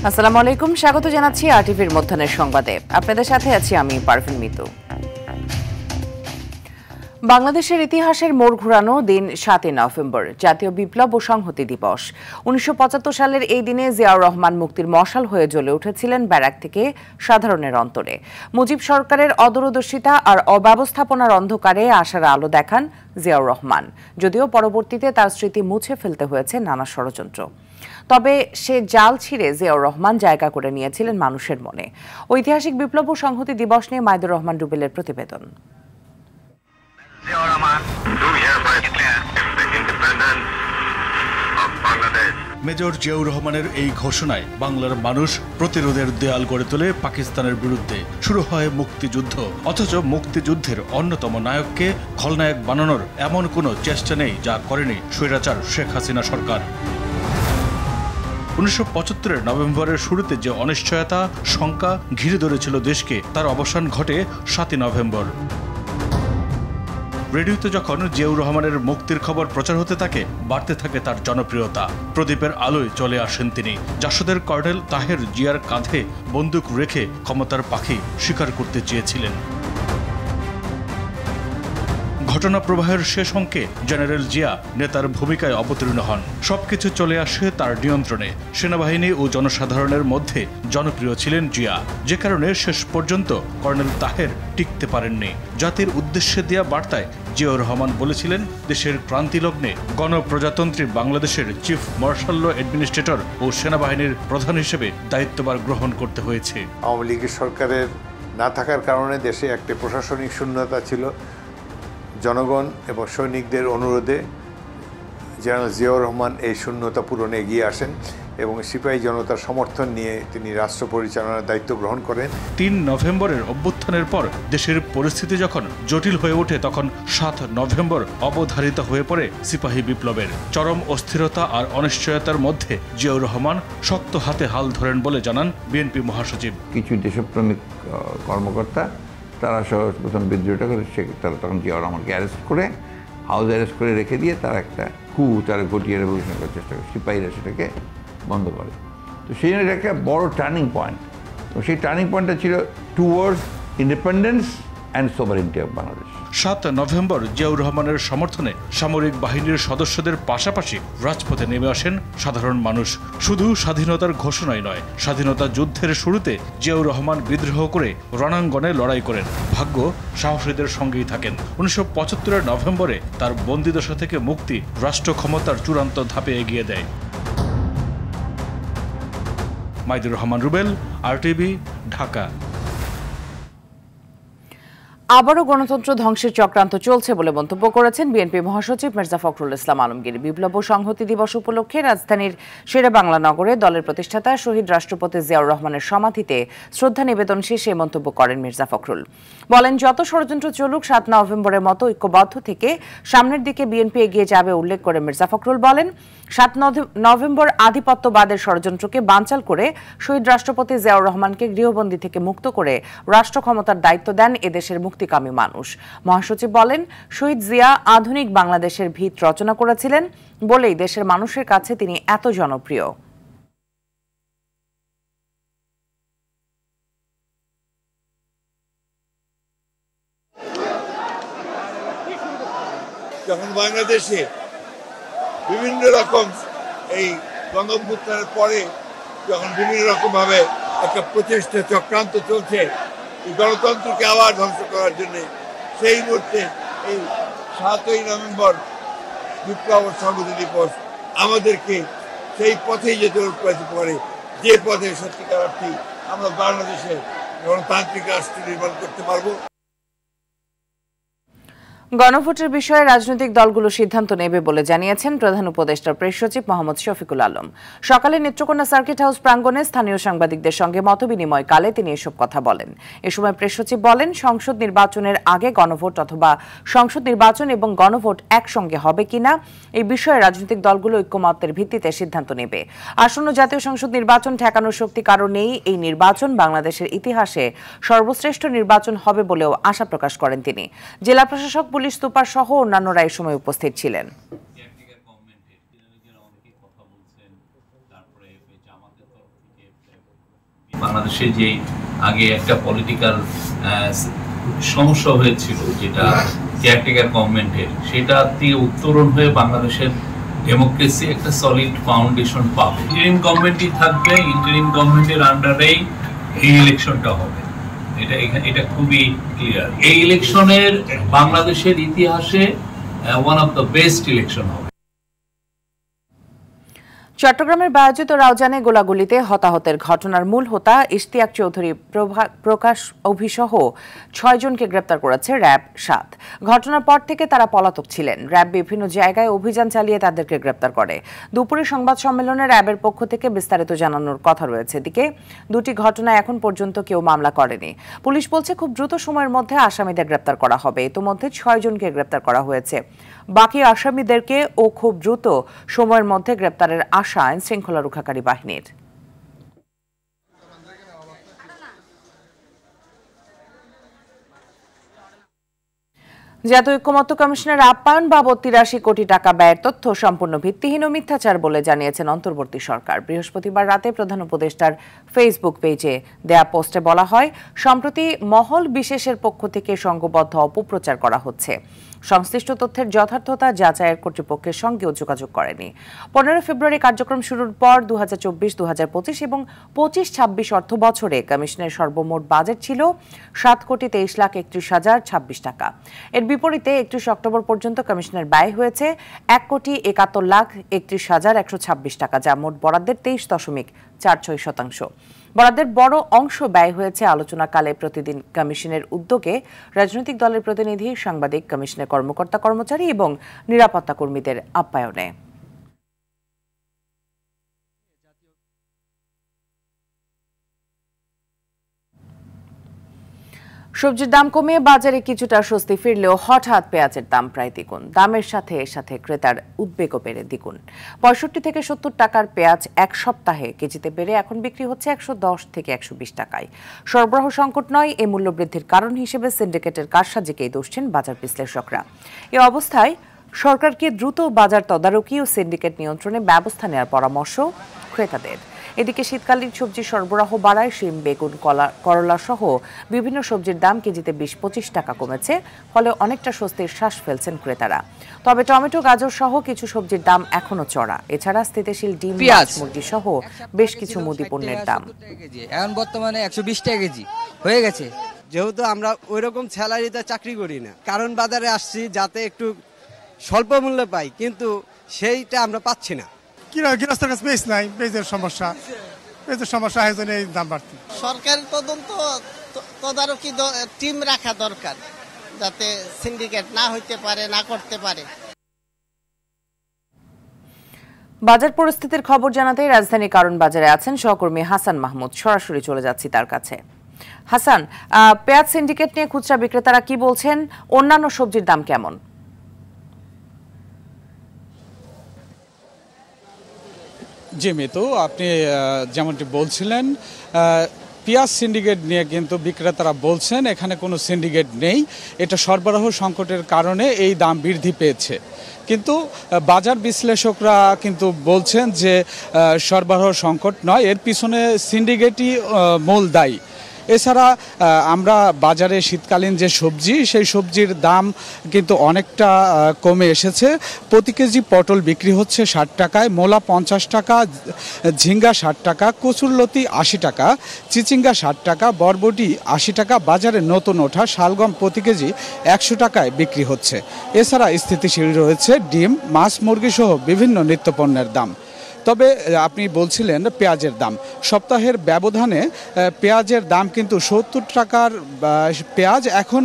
আসসালামু আলাইকুম, স্বাগত জানাচ্ছি আরটিভির মধ্যাহ্নের সংবাদে। আপনাদের সাথে আছি আমি পারভিন মিতু। বাংলাদেশের ইতিহাসের মোড় ঘুরানো দিন ৭ই নভেম্বর, জাতীয় বিপ্লব ও সংহতি দিবস। ১৯৭৫ সালের এই দিনে জিয়াউর রহমান মুক্তির মশাল হয়ে জ্বলে উঠেছিলেন ব্যারাক থেকে সাধারণের অন্তরে। মুজিব সরকারের অদূরদর্শিতা আর অব্যবস্থাপনার অন্ধকারে আশার আলো দেখান জিয়াউর রহমান, যদিও পরবর্তীতে তার স্মৃতি মুছে ফেলতে হয়েছে নানা ষড়যন্ত্র। তবে সে জাল ছিঁড়ে জিয়াউর রহমান জায়গা করে নিয়েছিলেন মানুষের মনে। ঐতিহাসিক বিপ্লব ও সংহতি দিবস নিয়ে মাইদুর রহমান রুবেলের প্রতিবেদন। মেজর জিয়াউর রহমানের এই ঘোষণায় বাংলার মানুষ প্রতিরোধের দেয়াল গড়ে তোলে পাকিস্তানের বিরুদ্ধে। শুরু হয় মুক্তিযুদ্ধ, অথচ মুক্তিযুদ্ধের অন্যতম নায়ককে খলনায়ক বানানোর এমন কোনো চেষ্টা নেই যা করেনি স্বৈরাচার শেখ হাসিনা সরকার। ১৯৭৫ নভেম্বরের শুরুতে যে অনিশ্চয়তা, শঙ্কা ঘিরে ধরেছিল দেশকে, তার অবসান ঘটে ৭ই নভেম্বর। রেডিওতে যখন জিয়াউর রহমানের মুক্তির খবর প্রচার হতে থাকে, বাড়তে থাকে তার জনপ্রিয়তা। প্রদীপের আলোয় চলে আসেন তিনি। জাসদের কর্নেল তাহের জিয়ার কাঁধে বন্দুক রেখে ক্ষমতার পাখি শিকার করতে চেয়েছিলেন। ঘটনা প্রবাহের শেষ অঙ্কে জেনারেল জিয়া নেতার ভূমিকায় অবতীর্ণ হন। সবকিছু চলে আসে তার নিয়ন্ত্রণে। সেনাবাহিনী ও জনসাধারণের মধ্যে জনপ্রিয় ছিলেন জিয়া, যে কারণে শেষ পর্যন্ত কর্নেল তাহের টিকতে পারেননি। জাতির উদ্দেশ্যে দেয়া বার্তায় জিয়াউর রহমান বলেছিলেন, দেশের ক্রান্তিলগ্নে গণপ্রজাতন্ত্রী বাংলাদেশের চিফ মার্শাল ল অ্যাডমিনিস্ট্রেটর ও সেনাবাহিনীর প্রধান হিসেবে দায়িত্বভার গ্রহণ করতে হয়েছে। আওয়ামী লীগের সরকারের না থাকার কারণে দেশে একটি প্রশাসনিক শূন্যতা ছিল। জনগণ এবং সৈনিকদের অনুরোধে জেনারেল জিয়াউর রহমান এই শূন্যতা পূরণে এগিয়ে আসেন এবং সিপাহী জনতার সমর্থন নিয়ে তিনি রাষ্ট্র পরিচালনার দায়িত্ব গ্রহণ করেন। ৩ নভেম্বরের অভ্যুত্থানের পর দেশের পরিস্থিতি যখন জটিল হয়ে ওঠে, তখন ৭ নভেম্বর অবধারিত হয়ে পড়ে সিপাহী বিপ্লবের। চরম অস্থিরতা আর অনিশ্চয়তার মধ্যে জিয়াউর রহমান শক্ত হাতে হাল ধরেন বলে জানান বিএনপি মহাসচিব। কিছু দেশপ্রেমিক কর্মকর্তা তারা প্রথম বিদ্রোহটা করে, তারা তখন জিয়াউর রহমানকে অ্যারেস্ট করে, হাউস অ্যারেস্ট করে রেখে দিয়ে তারা একটা তারা ঘটিয়ে রেভলিউশন করার চেষ্টা করে, সিপাহীরা সেটাকে বন্ধ করে। তো সেই জন্য এটা একটা বড় টার্নিং পয়েন্ট। তো সেই টার্নিং পয়েন্টটা ছিল towards independence and sovereignty of Bangladesh. ৭ নভেম্বর জিয়াউর রহমানের সমর্থনে সামরিক বাহিনীর সদস্যদের পাশাপাশি রাজপথে নেমে আসেন সাধারণ মানুষ। শুধু স্বাধীনতার ঘোষণাই নয়, স্বাধীনতা যুদ্ধের শুরুতে জিয়াউর রহমান বিদ্রোহ করে রণাঙ্গনে লড়াই করেন। ভাগ্য সাহসীদের সঙ্গেই থাকেন। ১৯৭৫ নভেম্বরে তার বন্দিদশা থেকে মুক্তি রাষ্ট্র ক্ষমতার চূড়ান্ত ধাপে এগিয়ে দেয়। মাইদুর রহমান রুবেল, আরটিভি, ঢাকা। আবারও গণতন্ত্র ধ্বংসের চক্রান্ত চলছে বলে মন্তব্য করেছেন বিএনপি মহাসচিব মির্জা ফখরুল ইসলাম আলমগীর। বিপ্লব ও সংহতি দিবস উপলক্ষে রাজধানীর শেরেবাংলা নগরে দলের প্রতিষ্ঠাতা শহীদ রাষ্ট্রপতি জিয়াউর রহমানের সমাধিতে শ্রদ্ধা নিবেদন শেষে মন্তব্য করেন মির্জা ফখরুল। বলেন, যত ষড়যন্ত্র চলুক, ৭ নভেম্বরের মতো ঐক্যবদ্ধ থেকে সামনের দিকে বিএনপি এগিয়ে যাবে। উল্লেখ করে মির্জা ফখরুল বলেন, ৭ নভেম্বর আধিপত্যবাদের ষড়যন্ত্রকে বানচাল করে শহীদ রাষ্ট্রপতি জিয়াউর রহমানকে গৃহবন্দী থেকে মুক্ত করে রাষ্ট্র ক্ষমতার দায়িত্ব দেন এদেশের মুক্তিকামী মানুষ। মহাসচিব বলেন, শহীদ জিয়া আধুনিক বাংলাদেশের ভিত রচনা করেছিলেন বলেই দেশের মানুষের কাছে তিনি এত জনপ্রিয়। যখন বাংলাদেশে বিভিন্ন রকম এই গণঅভ্যুত্থানের পরে যখন বিভিন্ন রকমভাবে একটা প্রচেষ্টা চক্রান্ত চলছে গণতন্ত্রকে আবার ধ্বংস করার জন্য, সেই মুহূর্তে এই ৭ই নভেম্বর বিপ্লব ও সংহতি দিবস আমাদেরকে সেই পথেই যেতে উৎপাদিত করে, যে পথে সত্যিকার অর্থে আমরা বাংলাদেশে গণতান্ত্রিক রাষ্ট্র নির্মাণ করতে পারবো। গণভোটের বিষয়ে রাজনৈতিক দলগুলো সিদ্ধান্ত নেবে বলে জানিয়েছেন প্রধান উপদেষ্টা প্রেস সচিব মোহাম্মদ শফিকুল আলম। সকালে নেত্রকোনা সার্কিট হাউস প্রাঙ্গণে স্থানীয় সাংবাদিকদের সঙ্গে মতবিনিময় কালে তিনি এসব কথা বলেন। এ সময় প্রেস সচিব বলেন, সংসদ নির্বাচনের আগে গণভোট অথবা সংসদ নির্বাচন এবং গণভোট একসঙ্গে হবে কিনা এই বিষয়ে রাজনৈতিক দলগুলো ঐক্যমত্যের ভিত্তিতে সিদ্ধান্ত নেবে। আসন্ন জাতীয় সংসদ নির্বাচন ঠেকানোর শক্তি কারো নেই। এই নির্বাচন বাংলাদেশের ইতিহাসে সর্বশ্রেষ্ঠ নির্বাচন হবে বলেও আশা প্রকাশ করেন তিনি। জেলা প্রশাসক, পুলিশ সুপার সহ অন্যান্যরা এই সময় উপস্থিত ছিলেন। বাংলাদেশে যে আগে একটা পলিটিক্যাল সমস্যা হয়েছিল যেটা কেয়ারটেকার গভর্নমেন্টের, সেটা থেকে উত্তরণ হয়ে বাংলাদেশের ডেমোক্রেসি একটা সলিড ফাউন্ডেশন পাবে। ইন্টারিম গভর্নমেন্টই থাকবে, ইন্টারিম গভর্নমেন্টের আন্ডারেই এই ইলেকশনটা হবে, এটা খুবই ক্লিয়ার। এই ইলেকশনের বাংলাদেশের ইতিহাসে one of the best election হবে। চট্টগ্রামের বায়াজিত রাউজানে গোলাগুলিতে হতাহতের ঘটনার মূল হোতা ইশতিয়াক চৌধুরী প্রকাশ অভিসহ 6 জনকে গ্রেপ্তার করেছে র্যাব 7। ঘটনার পর থেকে তারা পলাতক ছিলেন। র্যাব বিভিন্ন জায়গায় অভিযান চালিয়ে তাদেরকে গ্রেপ্তার করে। দুপুরে সংবাদ সম্মেলনে র্যাবের পক্ষ থেকে বিস্তারিত জানানোর কথা রয়েছে। এদিকে দুটি ঘটনায় এখন পর্যন্ত কেউ মামলা করেনি। পুলিশ বলছে খুব দ্রুত সময়ের মধ্যে আসামিদের গ্রেপ্তার করা হবে। ইতোমধ্যে 6 জনকে গ্রেপ্তার করা হয়েছে। বাকি আসামিদেরকে ও খুব দ্রুত সময়ের মধ্যে গ্রেপ্তারের আশা আইন শৃঙ্খলা রক্ষাকারী বাহিনীর। জাতীয় ঐক্যমত্য কমিশনের আপ্যায়ন বাবদ ৮৩ কোটি টাকা ব্যয়ের তথ্য সম্পূর্ণ ভিত্তিহীন ও মিথ্যাচার বলে জানিয়েছেন অন্তর্বর্তী সরকার। বৃহস্পতিবার রাতে প্রধান উপদেষ্টার ফেসবুক পেজে দেয়া পোস্টে বলা হয়, সম্প্রতি মহল বিশেষের পক্ষ থেকে সংঘবদ্ধ অপপ্রচার করা হচ্ছে। সংশ্লিষ্ট তথ্যের যথার্থতা যাচাইয়ের কর্তৃপক্ষের সঙ্গেও যোগাযোগ করেনি। ১৫ ফেব্রুয়ারি কার্যক্রম শুরুর পর ২০২৪-২০২৫ এবং ২৫-২৬ অর্থ বছরে কমিশনের সর্বমোট বাজেট ছিল ৭,২৩,৩১,০২৬ টাকা। এর বিপরীতে ৩১ অক্টোবর পর্যন্ত কমিশনের ব্যয় হয়েছে ১,৭১,৩১,১২৬ টাকা, যা মোট বরাদ্দের ২৩.৪৬%। বরাদ্দের বড় অংশ ব্যয় হয়েছে আলোচনাকালে প্রতিদিন কমিশনের উদ্যোগে রাজনৈতিক দলের প্রতিনিধি, সাংবাদিক, কমিশনের কর্মকর্তা কর্মচারী এবং নিরাপত্তা কর্মীদের আপ্যায়নে। সবজির দাম কমিয়ে বাজারে কিছুটা স্বস্তি ফিরলেও হঠাৎ পেঁয়াজের দাম প্রায় দ্বিগুণ। দামের সাথে সাথে ক্রেতার উদ্বেগও বেড়ে দ্বিগুণ। ৬৫ থেকে ৭০ টাকার পেঁয়াজ এক সপ্তাহে কেজিতে বেড়ে এখন বিক্রি হচ্ছে ১১০ থেকে ১২০ টাকায়। সরবরাহ সংকট নয়, এই মূল্য বৃদ্ধির কারণ হিসেবে সিন্ডিকেটের কারসাজিকেই দোষছেন বাজার বিশ্লেষকরা। এ অবস্থায় সরকারকে দ্রুত বাজার তদারকি ও সিন্ডিকেট নিয়ন্ত্রণে ব্যবস্থা নেওয়ার পরামর্শ ক্রেতাদের। এদিকে শীতকালীন সবজির সরবরাহ বাড়ায় শিম, বেগুন, করলা সহ বিভিন্ন সবজির দাম কেজিতে ২০-২৫ টাকা কমেছে, ফলে অনেকটা স্বস্তির শ্বাস ফেলছেন ক্রেতারা। তবে টমেটো, গাজর সহ কিছু সবজির দাম এখনো চড়া। এছাড়া স্থিতিশীল ডিম, মাছ, মুরগি সহ বেশ কিছু মুদি পণ্যের দাম এখন বর্তমানে ১২০ টাকা কেজি হয়ে গেছে। যেহেতু আমরা ওইরকম স্যালারিতে চাকরি করি না, কারণ বাজারে আসছি যাতে একটু স্বল্প মূল্যে পাই, কিন্তু সেইটা আমরা পাচ্ছি না। গৃহস্থের কাছে পেঁয়াজ নাই, পেঁয়াজের সমস্যা এই জন্য এই দাম বাড়তি। সরকারের তদারকি টিম রাখা দরকার, যাতে সিন্ডিকেট না হইতে পারে, না করতে পারে। বাজার পরিস্থিতির খবর জানাতেই রাজধানী কারণ বাজারে আছেন সহকর্মী হাসান মাহমুদ। সরাসরি চলে যাচ্ছি তার কাছে। হাসান, পেঁয়াজ সিন্ডিকেট নিয়ে খুচরা বিক্রেতারা কি বলছেন? অন্যান্য সবজির দাম কেমন? জি মিতু, আপনি যেমনটি বলছিলেন, পেঁয়াজ সিন্ডিকেট নিয়ে কিন্তু বিক্রেতারা বলছেন এখানে কোনো সিন্ডিকেট নেই, এটা সরবরাহ সংকটের কারণে এই দাম বৃদ্ধি পেয়েছে। কিন্তু বাজার বিশ্লেষকরা কিন্তু বলছেন যে সরবরাহ সংকট নয়, এর পিছনে সিন্ডিকেটই মূল দায়ী। এছাড়া আমরা বাজারে শীতকালীন যে সবজি, সেই সবজির দাম কিন্তু অনেকটা কমে এসেছে। প্রতি কেজি পটল বিক্রি হচ্ছে ৬০ টাকায়, মূলা ৫০ টাকা, ঝিঙ্গা ৬০ টাকা, কচুরলতি ৮০ টাকা, চিচিঙ্গা ৬০ টাকা, বরবটি ৮০ টাকা। বাজারে নতুন ওঠা শালগম প্রতি কেজি ১০০ টাকায় বিক্রি হচ্ছে। এছাড়া স্থিতিশীল রয়েছে ডিম, মাছ, মুরগি সহ বিভিন্ন নিত্যপণ্যের দাম। তবে আপনি বলছিলেন পেঁয়াজের দাম, সপ্তাহের ব্যবধানে পেঁয়াজের দাম কিন্তু ৭০ টাকার পেঁয়াজ এখন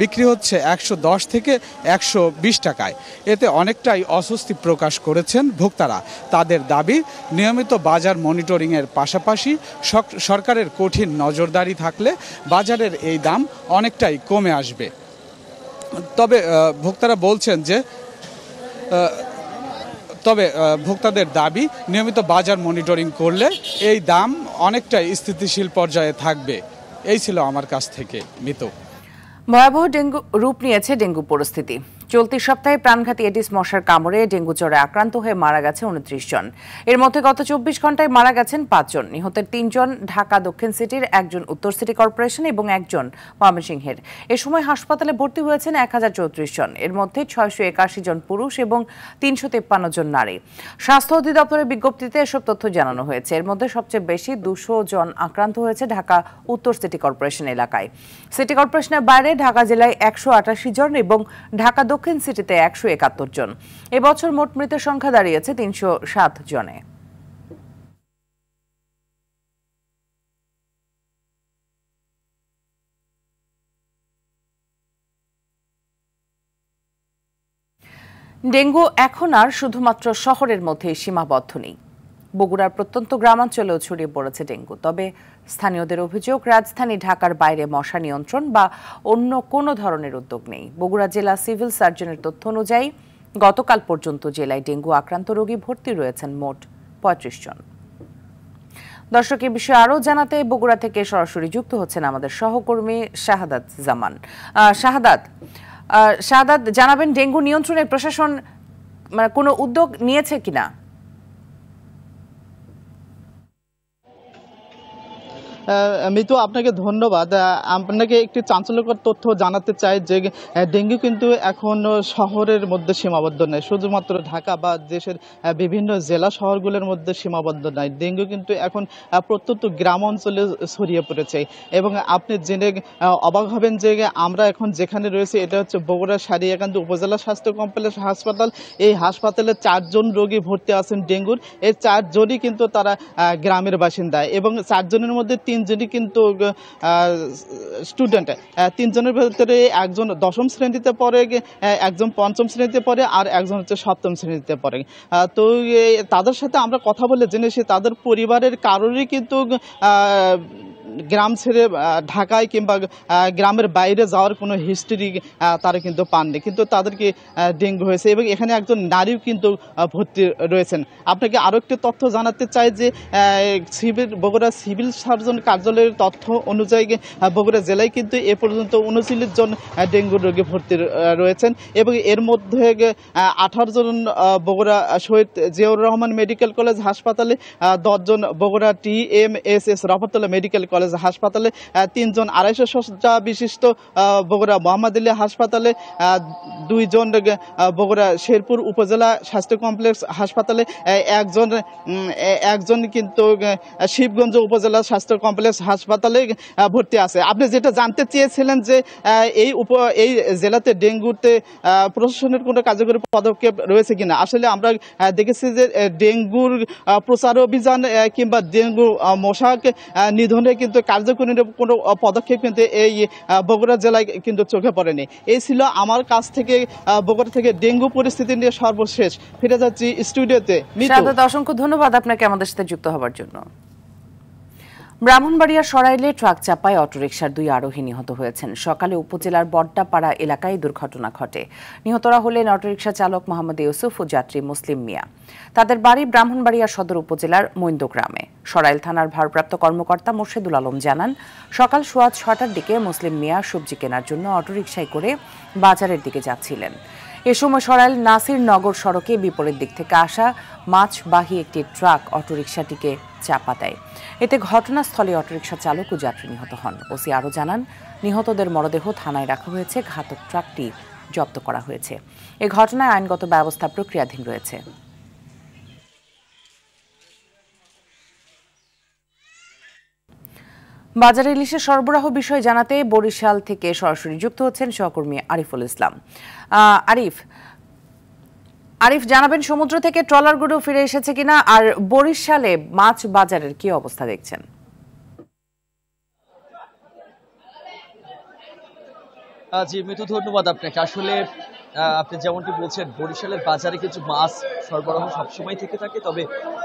বিক্রি হচ্ছে ১১০ থেকে ১২০ টাকায়। এতে অনেকটাই অস্বস্তি প্রকাশ করেছেন ভোক্তারা। তাদের দাবি, নিয়মিত বাজার মনিটরিংয়ের পাশাপাশি সরকারের কঠিন নজরদারি থাকলে বাজারের এই দাম অনেকটাই কমে আসবে। তবে ভোক্তারা বলছেন যে ভোক্তাদের দাবি, নিয়মিত বাজার মনিটরিং করলে এই দাম অনেকটাই স্থিতিশীল পর্যায়ে থাকবে। এই ছিল আমার কাছ থেকে মিতু। ভয়াবহ রূপ নিয়েছে ডেঙ্গু পরিস্থিতি। চলতি সপ্তাহে প্রাণঘাতী এডিস মশার কামড়ে ডেঙ্গু জ্বরে আক্রান্ত হয়ে মারা গেছে 29 জন। এর মধ্যে গত 24 ঘন্টায় মারা গেছেন 5 জন। নিহতের 3 জন ঢাকা দক্ষিণ সিটির, একজন উত্তর সিটি কর্পোরেশন এবং একজন ময়মনসিংহের। এ সময় হাসপাতালে ভর্তি হয়েছেন 1034 জন। এর মধ্যে 681 জন পুরুষ এবং 353 জন নারী। স্বাস্থ্য অধিদপ্তরের বিজ্ঞপ্তিতে এসব তথ্য জানানো হয়েছে। এর মধ্যে সবচেয়ে বেশি 200 জন আক্রান্ত হয়েছে ঢাকা উত্তর সিটি কর্পোরেশন এলাকায়। সিটি কর্পোরেশনের বাইরে ঢাকা জেলায় 188 জন এবং ঢাকা দক্ষিণ সিটিতে 171 জন। এবছর মোট মৃতের সংখ্যা দাঁড়িয়েছে 307 জনে। ডেঙ্গু এখন আর শুধুমাত্র শহরের মধ্যেই সীমাবদ্ধ নেই। বগুড়ার প্রত্যন্ত গ্রামাঞ্চলেও ছড়িয়ে পড়েছে ডেঙ্গু। তবে স্থানীয়দের অভিযোগ, রাজধানী ঢাকার বাইরে মশা নিয়ন্ত্রণ বা অন্য কোনো ধরনের উদ্যোগ নেই। বগুড়া জেলা সিভিল সার্জনের তথ্য অনুযায়ী গতকাল পর্যন্ত জেলায় ডেঙ্গু আক্রান্ত রোগী ভর্তি রয়েছেন মোট 35 জন। দর্শক, এ বিষয়ে আরও জানাতে বগুড়া থেকে সরাসরি যুক্ত হচ্ছেন আমাদের সহকর্মী শাহাদাত জামান। শাহাদাত, জানাবেন ডেঙ্গু নিয়ন্ত্রণে প্রশাসন কোনো উদ্যোগ নিয়েছে কিনা? মিতু, আপনাকে ধন্যবাদ। আপনাকে একটি চাঞ্চল্যকর তথ্য জানাতে চাই যে ডেঙ্গু কিন্তু এখন শহরের মধ্যে সীমাবদ্ধ নয়, শুধুমাত্র ঢাকা বা দেশের বিভিন্ন জেলা শহরগুলোর মধ্যে সীমাবদ্ধ নয়। ডেঙ্গু কিন্তু এখন প্রত্যন্ত গ্রাম অঞ্চলে ছড়িয়ে পড়েছে এবং আপনি জেনে অবাক হবেন যে আমরা এখন যেখানে রয়েছে এটা হচ্ছে বগুড়া সারিয়াকান্দি উপজেলা স্বাস্থ্য কমপ্লেক্স হাসপাতাল। এই হাসপাতালে 4 জন রোগী ভর্তি আছেন ডেঙ্গুর। এই 4 জনই কিন্তু তারা গ্রামের বাসিন্দা এবং 4 জনের মধ্যে 3 জনই কিন্তু স্টুডেন্ট। 3 জনের ভিতরে একজন 10ম শ্রেণীতে পড়ে, একজন 5ম শ্রেণীতে পড়ে আর একজন হচ্ছে 7ম শ্রেণীতে পড়ে। তো তাদের সাথে আমরা কথা বলে জেনেছি তাদের পরিবারের কারোরই কিন্তু গ্রাম ছেড়ে ঢাকায় কিংবা গ্রামের বাইরে যাওয়ার কোনো হিস্ট্রি তারা কিন্তু পাননি, কিন্তু তাদেরকে ডেঙ্গু হয়েছে এবং এখানে একজন নারীও কিন্তু ভর্তি রয়েছেন। আপনাকে আরও একটি তথ্য জানাতে চাই যে বগুড়া সিভিল সার্জন কার্যালয়ের তথ্য অনুযায়ী বগুড়া জেলায় কিন্তু এ পর্যন্ত 39 জন ডেঙ্গুর রোগী ভর্তি রয়েছেন এবং এর মধ্যে 18 জন বগুড়া শহীদ জিয়াউর রহমান মেডিকেল কলেজ হাসপাতালে, 10 জন Bogura TMSS Rafatullah medical college হাসপাতালে, 3 জন 250 শয্যা বিশিষ্ট বগুড়া মোহাম্মদ আলী হাসপাতালে, 2 জন বগুড়া শেরপুর উপজেলা স্বাস্থ্য কমপ্লেক্স হাসপাতালে, একজন কিন্তু শিবগঞ্জ উপজেলা স্বাস্থ্য কমপ্লেক্স হাসপাতালে ভর্তি আছে। আপনি যেটা জানতে চেয়েছিলেন যে এই জেলাতে ডেঙ্গুতে প্রশাসনের কোনো কার্যকরী পদক্ষেপ রয়েছে কিনা, আসলে আমরা দেখেছি যে ডেঙ্গুর প্রচার অভিযান কিংবা ডেঙ্গু মশাকে নিধনে কিন্তু কার্যকরী কোনো পদক্ষেপ কিন্তু এই বগুড়া জেলায় কিন্তু চোখে পড়েনি। এই ছিল আমার কাছ থেকে বগুড়া থেকে ডেঙ্গু পরিস্থিতি নিয়ে সর্বশেষ। ফিরে যাচ্ছি স্টুডিওতে। অসংখ্য ধন্যবাদ আপনাকে আমাদের সাথে যুক্ত হওয়ার জন্য। ব্রাহ্মণবাড়িয়ার সরাইলে ট্রাক চাপায় অটোরিকশার 2 আরোহী নিহত হয়েছেন। সকালে উপজেলার বড্ডাপাড়া এলাকায় দুর্ঘটনা ঘটে। নিহতরা হলেন অটোরিকশা চালক মোহাম্মদ ইউসুফ ও যাত্রী মুসলিম মিয়া। তাদের বাড়ি ব্রাহ্মণবাড়িয়া সদর উপজেলার মৈন্দ গ্রামে। সরাইল থানার ভারপ্রাপ্ত কর্মকর্তা মোর্শেদুল আলম জানান, সকাল 6:15টার দিকে মুসলিম মিয়া সবজি কেনার জন্য অটোরিকশায় করে বাজারের দিকে যাচ্ছিলেন। এ সময় সরাইল নাসির নগর সড়কে বিপরীত দিক থেকে আসা মাছবাহী একটি ট্রাক অটোরিকশাটিকে চাপা দেয়। এতে ঘটনাস্থলে অটোরিকশা চালক ও যাত্রী নিহত হন। ওসি আরও জানান, নিহতদের মরদেহ থানায় রাখা হয়েছে, ঘাতক ট্রাকটি জব্দ করা হয়েছে। এ ঘটনায় আইনগত ব্যবস্থা প্রক্রিয়াধীন রয়েছে। বাজারে ইলিশের সরবরাহ বিষয়ে জানাতে বরিশাল থেকে সরাসরি যুক্ত হচ্ছেন সহকর্মী আরিফুল ইসলাম। আরিফ, জানাবেন সমুদ্র থেকে ট্রলারগুলো ফিরে এসেছে কিনা, আর বরিশালে মাছ বাজারের কি অবস্থা দেখছেন? জি মিতু, ধন্যবাদ আপনাকে। আসলে আপনি যেমনটি বলছেন, বরিশালের বাজারে কিছু মাছ সরবরাহ সবসময় থেকে থাকে, তবে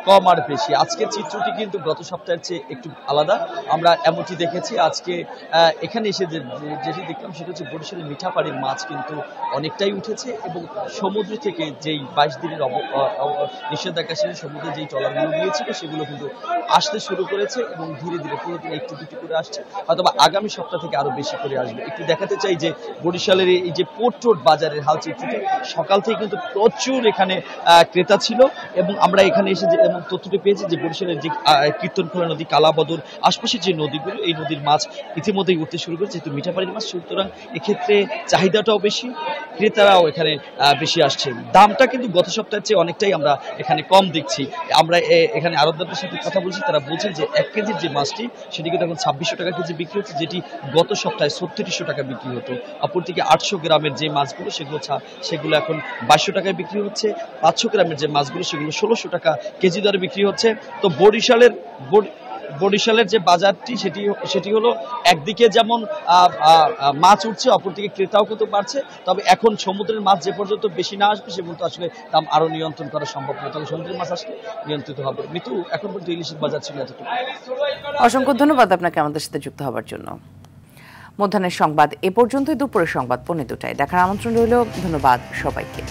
কম আর বেশি। আজকের চিত্রটি কিন্তু গত সপ্তাহের চেয়ে একটু আলাদা। আমরা এমনটি দেখেছি আজকে এখানে এসে যেটি দেখলাম সেটা হচ্ছে বরিশালের মিঠাপাড়ির মাছ কিন্তু অনেকটাই উঠেছে এবং সমুদ্র থেকে যেই 22 দিনের নিষেধাজ্ঞা ছিল, সমুদ্রে যেই ট্রলারগুলো গিয়েছিল সেগুলো কিন্তু আসতে শুরু করেছে এবং ধীরে ধীরে প্রতিদিন একটু দুটি করে আসছে, হয়তো আগামী সপ্তাহ থেকে আরো বেশি করে আসবে। একটু দেখাতে চাই যে বরিশালের এই যে পোর্ট রোড বাজারের হাল চিত্রটি সকাল থেকে কিন্তু প্রচুর এখানে ক্রেতা ছিল এবং আমরা এখানে এসে এবং তথ্যটি পেয়েছি যে বরিশালের যে কীর্তনখোলা নদী, কালাবদর, আশপাশের যে নদীগুলো, এই নদীর মাছ ইতিমধ্যেই উঠতে শুরু করেছে, যেহেতু মিঠা পানির মাছ, সুতরাং এক্ষেত্রে চাহিদাটাও বেশি, ক্রেতারাও এখানে বেশি আসছে। দামটা কিন্তু গত সপ্তাহের চেয়ে অনেকটাই আমরা এখানে কম দেখছি। আমরা এখানে আড়তদারদের সাথে কথা বলছি, তারা বলছেন যে 1 কেজির যে মাছটি সেটি কিন্তু এখন 2600 টাকা কেজি বিক্রি হচ্ছে, যেটি গত সপ্তাহে 3600 টাকা বিক্রি হতো। অপরদিকে 800 গ্রামের যে মাছগুলো সেগুলো এখন 2200 টাকায় বিক্রি হচ্ছে। 500 গ্রামের যে মাছগুলো সেগুলো 1600 টাকা কেজি দরে বিক্রি হচ্ছে। তো বরিশালের যে বাজারটি সেটি হলো একদিকে যেমন মাছ উঠছে, অপরদিকে ক্রেতাও কিন্তু বাড়ছে। তবে এখন সমুদ্রের মাছ যে পর্যন্ত বেশি না আসবে সে পর্যন্ত আসলে দাম আরো নিয়ন্ত্রণ করা সম্ভব নয়, তবে সমুদ্রের মাছ আসলে নিয়ন্ত্রিত হবে। মিতু, এখন পর্যন্ত ইলিশের বাজার ছিল এতটুকু। অসংখ্য ধন্যবাদ আপনাকে আমাদের সাথে যুক্ত হওয়ার জন্য। মধ্যাহ্নের সংবাদ এ পর্যন্তই। দুপুরের সংবাদ 2:45 দেখার আমন্ত্রণ রইল। ধন্যবাদ সবাইকে।